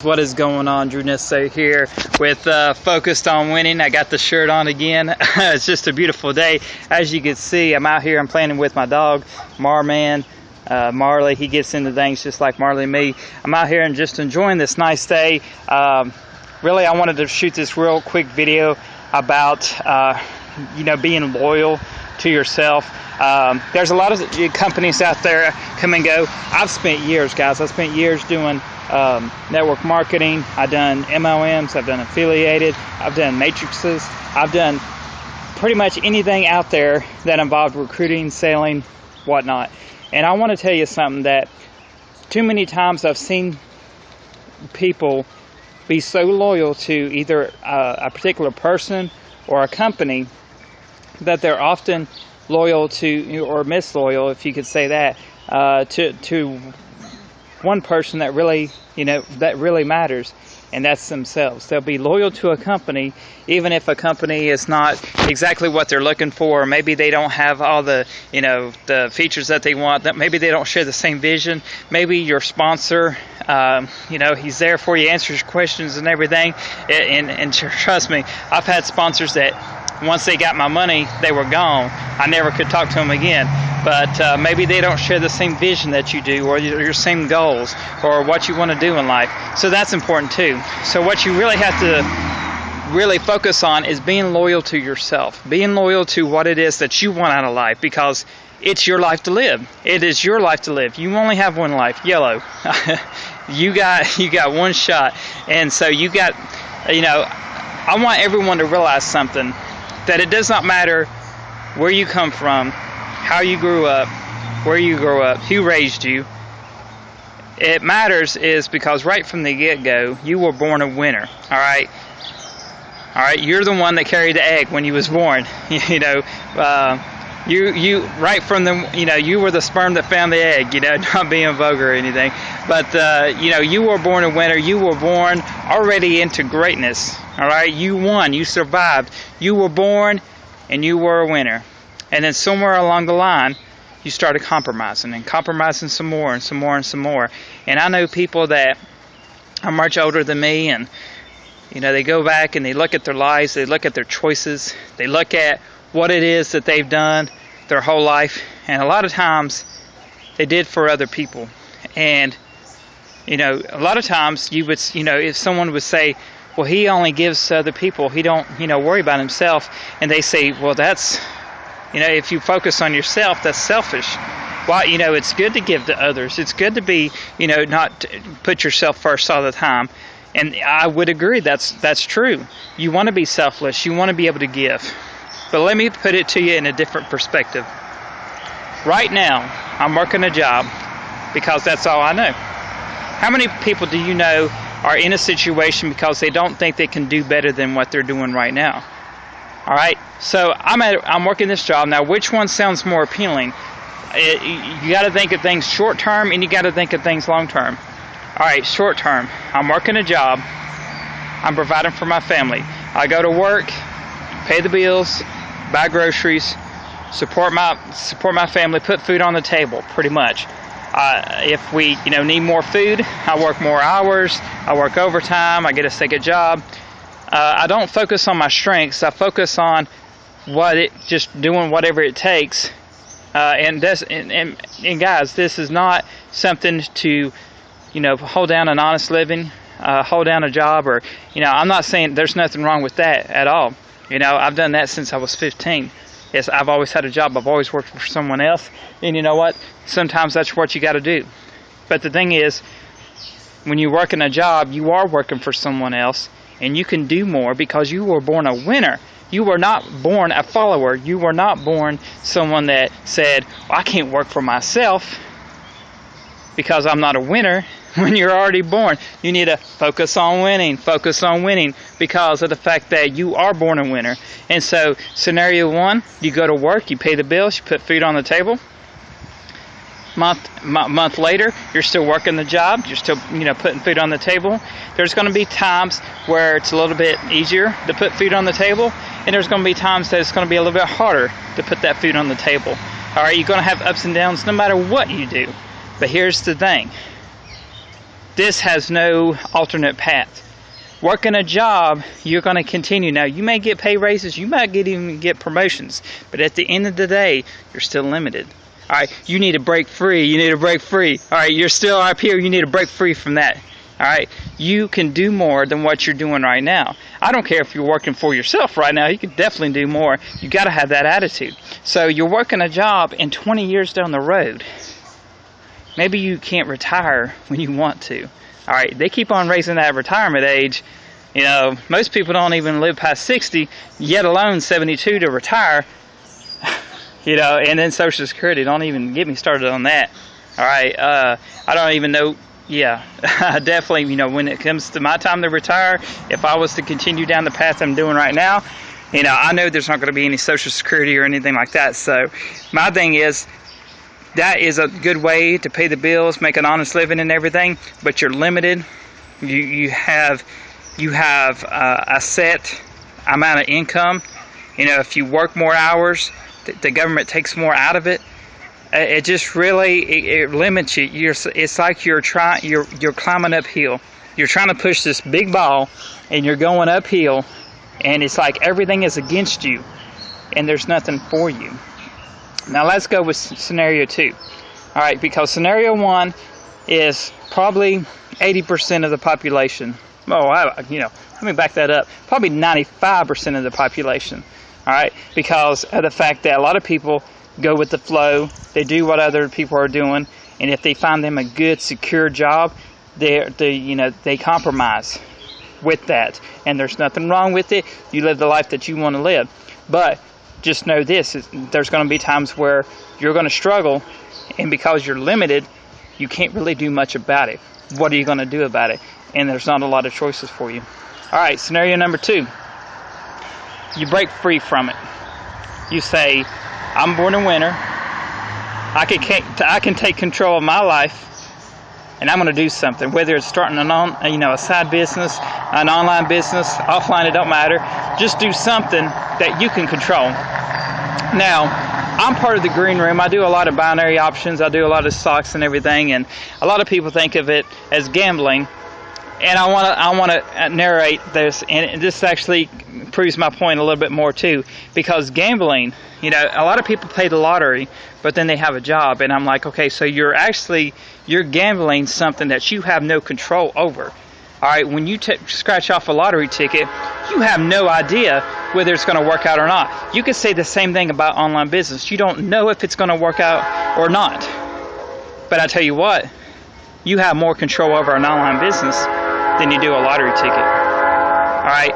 What is going on? Drew Nesso here with Focused on Winning. I got the shirt on again. It's just a beautiful day. As you can see, I'm out here. I'm playing with my dog, Marman. Marley, he gets into things just like Marley and me. I'm out here and just enjoying this nice day. Really, I wanted to shoot this real quick video about being loyal to yourself. There's a lot of companies out there come and go. I've spent years, guys. I spent years doing network marketing. I've done MLMs. I've done affiliated. I've done matrices. I've done pretty much anything out there that involved recruiting, selling, whatnot. And I want to tell you something that too many times I've seen people be so loyal to either a particular person or a company that they're often loyal to, or misloyal, if you could say that, to one person that really, that really matters, and that's themselves. They'll be loyal to a company, even if a company is not exactly what they're looking for, or maybe they don't have all the, the features that they want, that maybe they don't share the same vision. Maybe your sponsor, he's there for you, answers your questions and everything, and trust me, I've had sponsors that once they got my money, they were gone. I never could talk to them again. But maybe they don't share the same vision that you do, or your same goals, or what you want to do in life. So that's important too. So what you really have to really focus on is being loyal to yourself. Being loyal to what it is that you want out of life, because it's your life to live. It is your life to live. You only have one life. YOLO. you got one shot. And so I want everyone to realize something, that it does not matter where you come from, how you grew up, where you grew up, who raised you. It matters is because right from the get-go, you were born a winner. All right, you're the one that carried the egg when you was born. You right from the, you were the sperm that found the egg. Not being vulgar or anything, but you were born a winner. You were born already into greatness. All right, you won. You survived. You were born, and you were a winner. And then somewhere along the line, you started compromising some more and some more and some more. And I know people that are much older than me, and they go back and they look at their lives, they look at their choices, they look at what it is that they've done their whole life, and a lot of times they did for other people. And a lot of times you would, if someone would say, well, he only gives to other people, he don't worry about himself, and they say, well, that's, if you focus on yourself, that's selfish. Well, it's good to give to others. It's good to be, not put yourself first all the time. And I would agree, that's true. You want to be selfless. You want to be able to give. But let me put it to you in a different perspective. Right now, I'm working a job because that's all I know. How many people do you know are in a situation because they don't think they can do better than what they're doing right now? All right, so I'm working this job. Now, which one sounds more appealing? You got to think of things short term, and you got to think of things long term. All right, short term, I'm working a job. I'm providing for my family. I go to work, pay the bills, buy groceries, support my family, put food on the table, pretty much. If we need more food, I work more hours, I work overtime, I get a second job. I don't focus on my strengths. I focus on just doing whatever it takes. And guys, this is not something to hold down an honest living, hold down a job, or I'm not saying there's nothing wrong with that at all. I've done that since I was 15. Yes, I've always had a job. I've always worked for someone else. And you know what? Sometimes that's what you got to do. But the thing is, when you work in a job, you are working for someone else, and you can do more because you were born a winner. You were not born a follower. You were not born someone that said, well, I can't work for myself because I'm not a winner. When you're already born, you need to focus on winning because of the fact that you are born a winner. And so, scenario one, you go to work, you pay the bills, you put food on the table. Month later, you're still working the job, you're still putting food on the table. There's going to be times where it's a little bit easier to put food on the table, and there's going to be times that it's going to be a little bit harder to put that food on the table. All right, you're going to have ups and downs no matter what you do. But here's the thing. This has no alternate path. Working a job, you're going to continue. Now, you may get pay raises, you might even get promotions, but at the end of the day, you're still limited. All right, you need to break free. You need to break free. All right, you're still up here. You need to break free from that. All right, you can do more than what you're doing right now. I don't care if you're working for yourself right now. You can definitely do more. You got to have that attitude. So you're working a job, and 20 years down the road, maybe you can't retire when you want to. All right, they keep on raising that retirement age. You know, most people don't even live past 60, yet alone 72 to retire. You know, and then Social Security, don't even get me started on that. All right, I don't even know. Yeah, definitely, you know, when it comes to my time to retire, if I was to continue down the path I'm doing right now, you know, I know there's not going to be any Social Security or anything like that. So my thing is, that is a good way to pay the bills, make an honest living and everything, but you're limited. You have a set amount of income. You know, if you work more hours, the government takes more out of it. It just really it limits you. It's like you're climbing uphill. You're trying to push this big ball, and you're going uphill, and it's like everything is against you, and there's nothing for you. Now let's go with scenario 2. All right, because scenario 1 is probably 80% of the population. Oh, let me back that up. Probably 95% of the population. All right, because of the fact that a lot of people go with the flow. They do what other people are doing, and if they find them a good, secure job, they compromise with that. And there's nothing wrong with it. You live the life that you want to live, but just know this, there's going to be times where you're going to struggle, and because you're limited, you can't really do much about it. What are you going to do about it? And there's not a lot of choices for you. All right, scenario number 2. You break free from it. You say, I'm born a winner. I can take control of my life, and I'm going to do something. Whether it's starting a side business, an online business, offline, it don't matter. Just do something that you can control. Now, I'm part of the green room. I do a lot of binary options. I do a lot of stocks and everything, and a lot of people think of it as gambling. And I want to narrate this, and this actually proves my point a little bit more too, because gambling, a lot of people play the lottery, but then they have a job, and I'm like, okay, so you're gambling something that you have no control over. All right, when you scratch off a lottery ticket, you have no idea whether it's going to work out or not. You could say the same thing about online business. You don't know if it's going to work out or not. But I tell you what, you have more control over an online business than you do a lottery ticket. All right,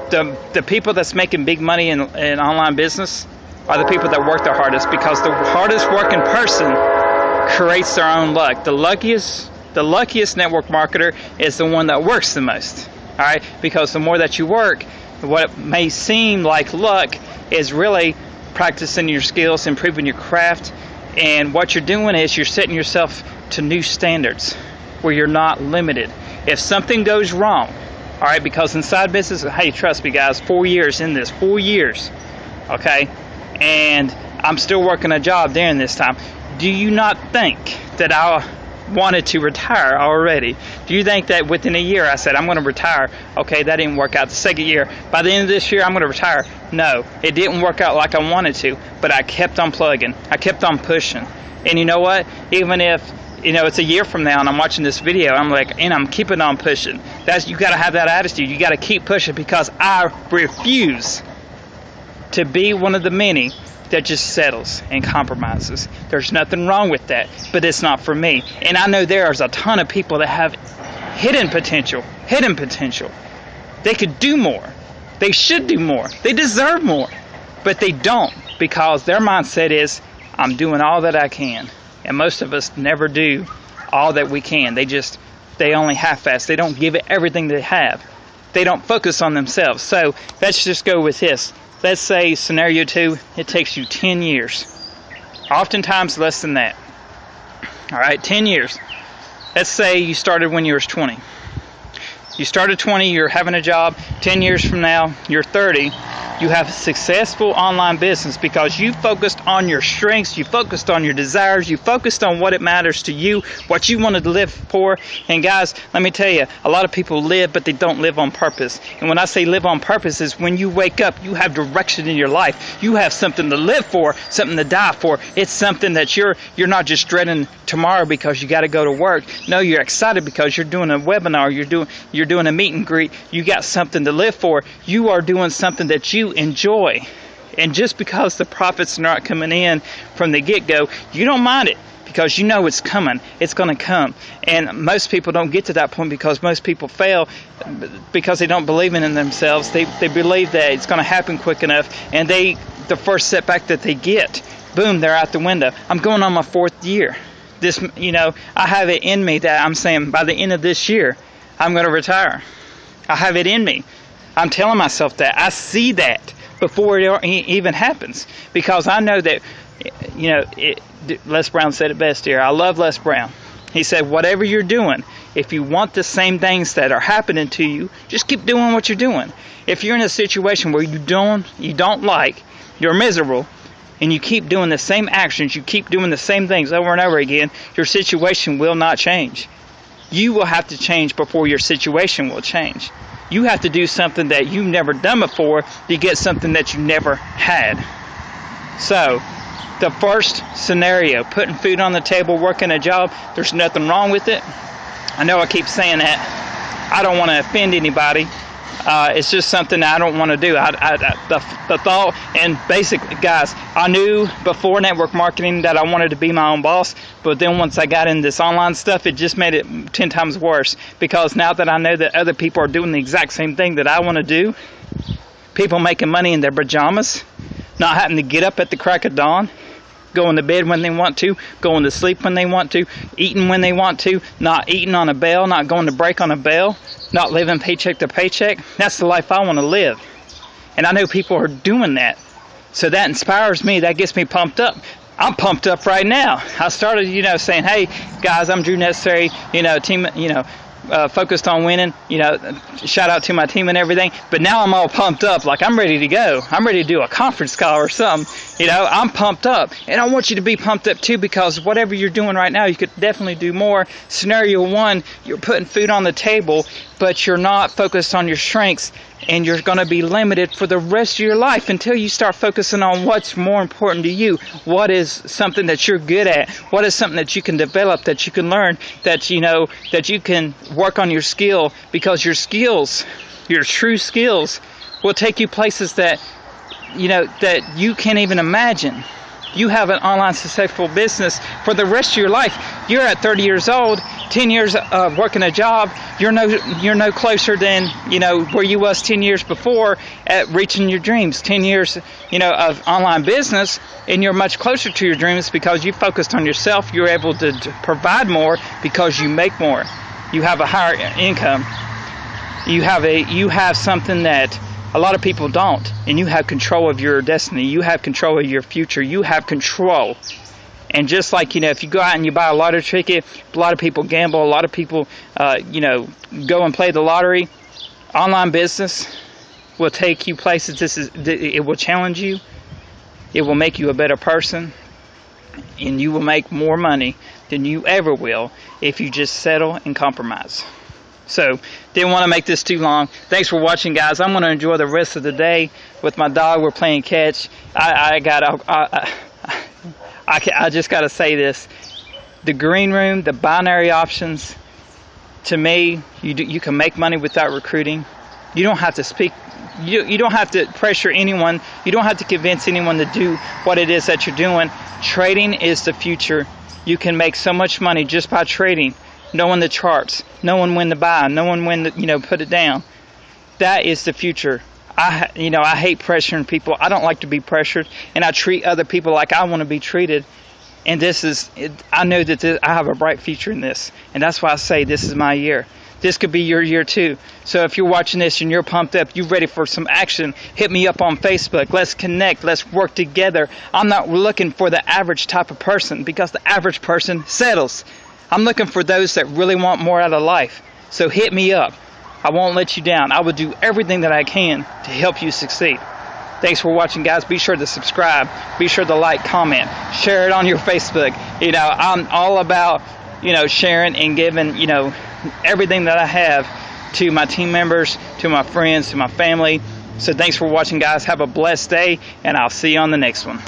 the people that's making big money in online business are the people that work the hardest, because the hardest working person creates their own luck. The luckiest network marketer is the one that works the most. All right, because the more that you work, what may seem like luck is really practicing your skills, improving your craft, and what you're doing is you're setting yourself to new standards where you're not limited. If something goes wrong, all right, because inside business, hey, trust me guys, 4 years in this, 4 years, okay, and I'm still working a job during this time. Do you not think that I wanted to retire already? Do you think that within a year I said I'm going to retire? Okay, that didn't work out. The second year, by the end of this year, I'm going to retire. No, it didn't work out like I wanted to, but I kept on plugging. I kept on pushing. And you know what? Even if it's a year from now and I'm watching this video, I'm like, and I'm keeping on pushing. You got to have that attitude. You got to keep pushing, because I refuse to be one of the many that just settles and compromises. There's nothing wrong with that, but it's not for me. And I know there's a ton of people that have hidden potential. They could do more. They should do more. They deserve more, but they don't, because their mindset is, I'm doing all that I can. And most of us never do all that we can. They only half-ass. They don't give it everything they have. They don't focus on themselves. So let's just go with this. Let's say scenario 2, it takes you 10 years. Oftentimes less than that. All right, 10 years. Let's say you started when you were 20. You start at 20, you're having a job. 10 years from now, you're 30. You have a successful online business because you focused on your strengths, you focused on your desires, you focused on what it matters to you, what you wanted to live for. And guys, let me tell you, a lot of people live, but they don't live on purpose. And when I say live on purpose, is when you wake up, you have direction in your life. You have something to live for, something to die for. It's something that you're not just dreading tomorrow because you got to go to work. No, you're excited because you're doing a webinar, you're doing a meet and greet. You got something to live for. You are doing something that you enjoy. And just because the profits are not coming in from the get-go, you don't mind it because you know it's coming. It's going to come. And most people don't get to that point because most people fail because they don't believe in themselves. They believe that it's going to happen quick enough, and the first setback that they get, boom, they're out the window. I'm going on my 4th year. I have it in me that I'm saying by the end of this year, I'm going to retire. I have it in me. I'm telling myself that. I see that before it even happens because I know that, Les Brown said it best here. I love Les Brown. He said, whatever you're doing, if you want the same things that are happening to you, just keep doing what you're doing. If you're in a situation where you don't like, you're miserable, and you keep doing the same actions, you keep doing the same things over and over again, your situation will not change. You will have to change before your situation will change. You have to do something that you've never done before to get something that you never had. So, the first scenario, putting food on the table, working a job, there's nothing wrong with it. I know I keep saying that. I don't want to offend anybody. It's just something I don't want to do. The thought, and basically, guys, I knew before network marketing that I wanted to be my own boss, but then once I got into this online stuff, it just made it 10 times worse because now that I know that other people are doing the exact same thing that I want to do, people making money in their pajamas, not having to get up at the crack of dawn, going to bed when they want to, going to sleep when they want to, eating when they want to, not eating on a bell, not going to break on a bell, not living paycheck to paycheck. That's the life I want to live. And I know people are doing that. So that inspires me. That gets me pumped up. I'm pumped up right now. I started, saying, hey, guys, I'm Drew Necessary, team, focused on winning, shout out to my team and everything. But now I'm all pumped up, like I'm ready to go. I'm ready to do a conference call or something. I'm pumped up. And I want you to be pumped up too because whatever you're doing right now, you could definitely do more. Scenario 1, you're putting food on the table, but you're not focused on your strengths. And you're going to be limited for the rest of your life until you start focusing on what's more important to you. What is something that you're good at? What is something that you can develop, that you can learn, that you can work on your skill? Because your skills, your true skills, will take you places that you can't even imagine. You have an online successful business for the rest of your life. You're at 30 years old, 10 years of working a job. You're no closer than where you was 10 years before at reaching your dreams. 10 years of online business, and you're much closer to your dreams because you focused on yourself. You're able to provide more because you make more. You have a higher income. You have something that a lot of people don't, and you have control of your destiny. You have control of your future. You have control. And just like, if you go out and you buy a lottery ticket, a lot of people gamble, a lot of people, go and play the lottery. Online business will take you places. It will challenge you. It will make you a better person. And you will make more money than you ever will if you just settle and compromise. So, didn't want to make this too long. Thanks for watching, guys. I'm going to enjoy the rest of the day with my dog. We're playing catch. I just got to say this. The green room, the binary options, to me, you can make money without recruiting. You don't have to speak. You don't have to pressure anyone. You don't have to convince anyone to do what it is that you're doing. Trading is the future. You can make so much money just by trading. Knowing the charts, knowing when to buy, knowing when to put it down. That is the future. I hate pressuring people. I don't like to be pressured, and I treat other people like I want to be treated. And I know that I have a bright future in this, and that's why I say this is my year. This could be your year too. So if you're watching this and you're pumped up, you're ready for some action, hit me up on Facebook. Let's connect. Let's work together. I'm not looking for the average type of person because the average person settles. I'm looking for those that really want more out of life. So hit me up. I won't let you down. I will do everything that I can to help you succeed. Thanks for watching, guys. Be sure to subscribe. Be sure to like, comment, share it on your Facebook. I'm all about, sharing and giving, everything that I have to my team members, to my friends, to my family. So thanks for watching, guys. Have a blessed day, and I'll see you on the next one.